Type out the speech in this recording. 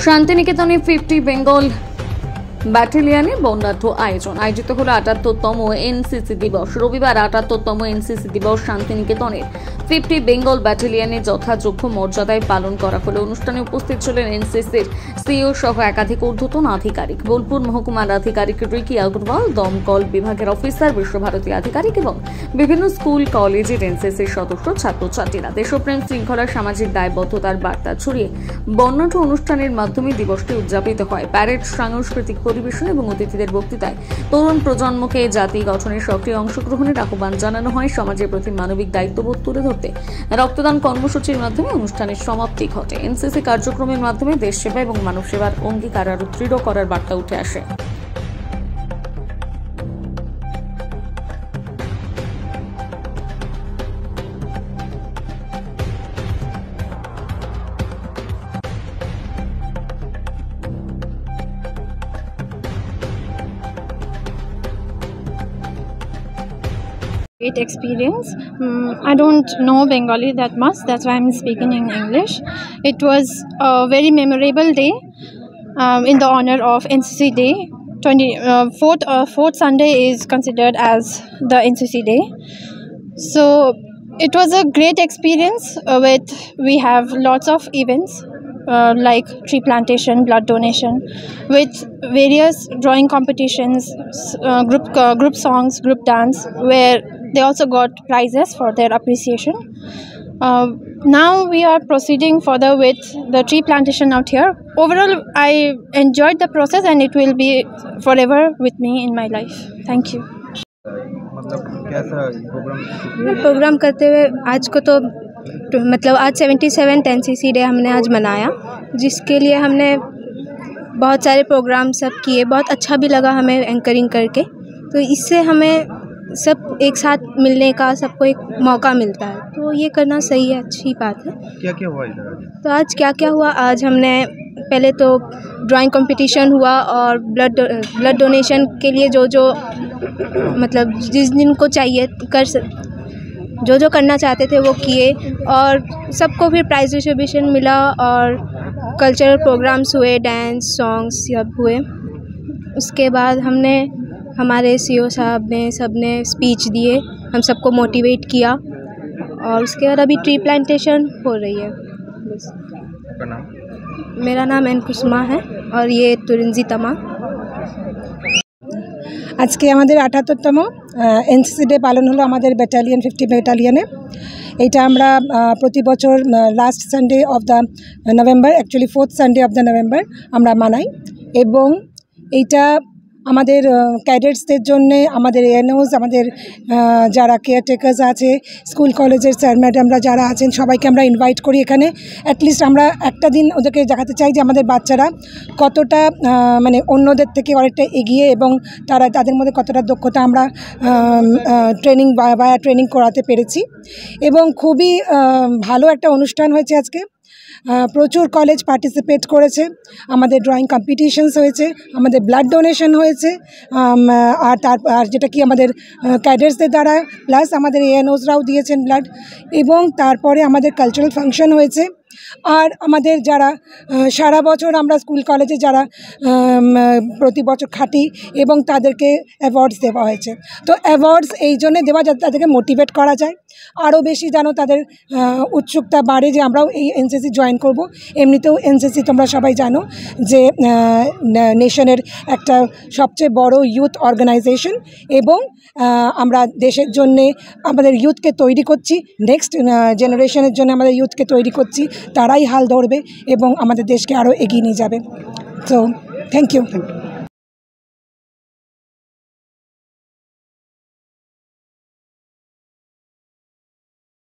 শান্তিনিকেতনে 50 বেঙ্গল ব্যাটালিয়নে বর্ণাঢ্য আয়োজিত হল ৭৮তম এনসিসি দিবস। রবিবার ৭৮তম এনসিসি দিবস শান্তিনিকেতনের 50 বেঙ্গল ব্যাটালিয়নে যথাযোগ্য মর্যাদায় পালন করা হলো। অনুষ্ঠানে উপস্থিত ছিলেন এনসিসির সিইও সহ একাধিক ঊর্ধ্বতন আধিকারিক, বোলপুর মহকুমার আধিকারিক রিকি আগরওয়াল, দমকল বিভাগের অফিসার, বিশ্বভারতী আধিকারিক এবং বিভিন্ন স্কুল কলেজের এনসিসির সদস্য, ছাত্রছাত্রীরা দেশপ্রেম, শৃঙ্খলা, সামাজিক দায়বদ্ধতার বার্তা ছড়িয়ে বর্ণাঢ্য অনুষ্ঠানের মাধ্যমে দিবসটি উদযাপিত হয়। প্যারেড, সাংস্কৃতিক পরিবেশন এবং অতিথিদের বক্তৃতায় তরুণ প্রজন্মকে জাতি গঠনের সক্রিয় অংশগ্রহণের আহ্বান জানানো হয়। সমাজের প্রতি মানবিক দায়িত্ববোধ তুলে ধরতে রক্তদান কর্মসূচির মাধ্যমে অনুষ্ঠানের সমাপ্তি ঘটে। এনসিসি কার্যক্রমের মাধ্যমে দেশ সেবা এবং মানব সেবার অঙ্গীকার আরও দৃঢ় করার বার্তা উঠে আসে। Great experience. I don't know Bengali that much, that's why I'm speaking in English. It was a very memorable day in the honor of NCC Day. Fourth Sunday is considered as the NCC Day. So it was a great experience we have lots of events like tree plantation, blood donation, with various drawing competitions, group songs, group dance, where they also got prizes for their appreciation. Now we are proceeding further with the tree plantation out here. Overall, I enjoyed the process and it will be forever with me in my life. Thank you. मतलब कैसा programme करते हुए आज को तो मतलब आज 77 NCC day हमने आज मनाया, जिसके लिए हमने बहुत सारे प्रोग्राम सब किए। बहुत अच्छा भी लगा हमें एंकरिंग करके, तो इससे हमें सब एक साथ मिलने का सबको एक मौका मिलता है, तो ये करना सही है, अच्छी बात है। क्या क्या हुआ इधर? तो आज क्या क्या हुआ, आज हमने पहले तो ड्राइंग कंपटीशन हुआ और ब्लड डोनेशन के लिए जो मतलब जिस दिन को चाहिए जो करना चाहते थे वो किए, और सबको फिर प्राइज डिस्ट्रीब्यूशन मिला और कल्चरल प्रोग्राम्स हुए, डांस, सॉन्ग्स सब हुए। उसके बाद हमारे सीईओ साहब ने सबने स्पीच दिए, हम सबको मोटिवेट किया, और उसके बाद अभी ट्री प्लांटेशन हो रही है। बस। आपका नाम? मेरा नाम एन कुसुमा है और ये तुरिंजी तमा। আজকে আমাদের ৭৮তম এনসিসি ডে পালন হলো আমাদের ব্যাটালিয়ন 50 ব্যাটালিয়নে। এইটা আমরা প্রতি বছর last Sunday of the November, actually 4th Sunday of the November আমরা মানাই, এবং এইটা আমাদের ক্যাডেটসদের জন্যে, আমাদের এএনওস, আমাদের যারা কেয়ারটেকার্স আছে, স্কুল কলেজের স্যার ম্যাডামরা যারা আছেন, সবাইকে আমরা ইনভাইট করি এখানে। অ্যাটলিস্ট আমরা একটা দিন ওদেরকে দেখাতে চাই যে আমাদের বাচ্চারা কতটা মানে অন্যদের থেকে অনেকটা এগিয়ে, এবং তাদের মধ্যে কতটা দক্ষতা আমরা ট্রেনিং করাতে পেরেছি। এবং খুবই ভালো একটা অনুষ্ঠান হয়েছে আজকে। প্রচুর কলেজ পার্টিসিপেট করেছে, আমাদের ড্রয়িং কম্পিটিশনস হয়েছে, আমাদের ব্লাড ডোনেশন হয়েছে, আর যেটা কি আমাদের ক্যাডেটসদের দ্বারা, প্লাস আমাদের এএনওসরাও দিয়েছেন ব্লাড, এবং তারপরে আমাদের কালচারাল ফাংশন হয়েছে। আর আমাদের যারা সারা বছর আমরা স্কুল কলেজে যারা প্রতি বছর খাটি, এবং তাদেরকে অ্যাওয়ার্ডস দেওয়া হয়েছে। তো অ্যাওয়ার্ডস এই জন্যে দেওয়া যাতে তাদেরকে মোটিভেট করা যায়, আরও বেশি যেন তাদের উৎসুকতা বাড়ে যে আমরাও এই এনসিসি জয়েন করব। এমনিতেও এনসিসি তোমরা সবাই জানো যে নেশনের একটা সবচেয়ে বড় ইউথ অর্গানাইজেশন, এবং আমরা দেশের জন্যে আমাদের ইউথকে তৈরি করছি, নেক্সট জেনারেশনের জন্য আমাদের ইউথকে তৈরি করছি, তারাই হাল ধরবে এবং আমাদের দেশকে আরও এগিয়ে নিয়ে যাবে। So thank you.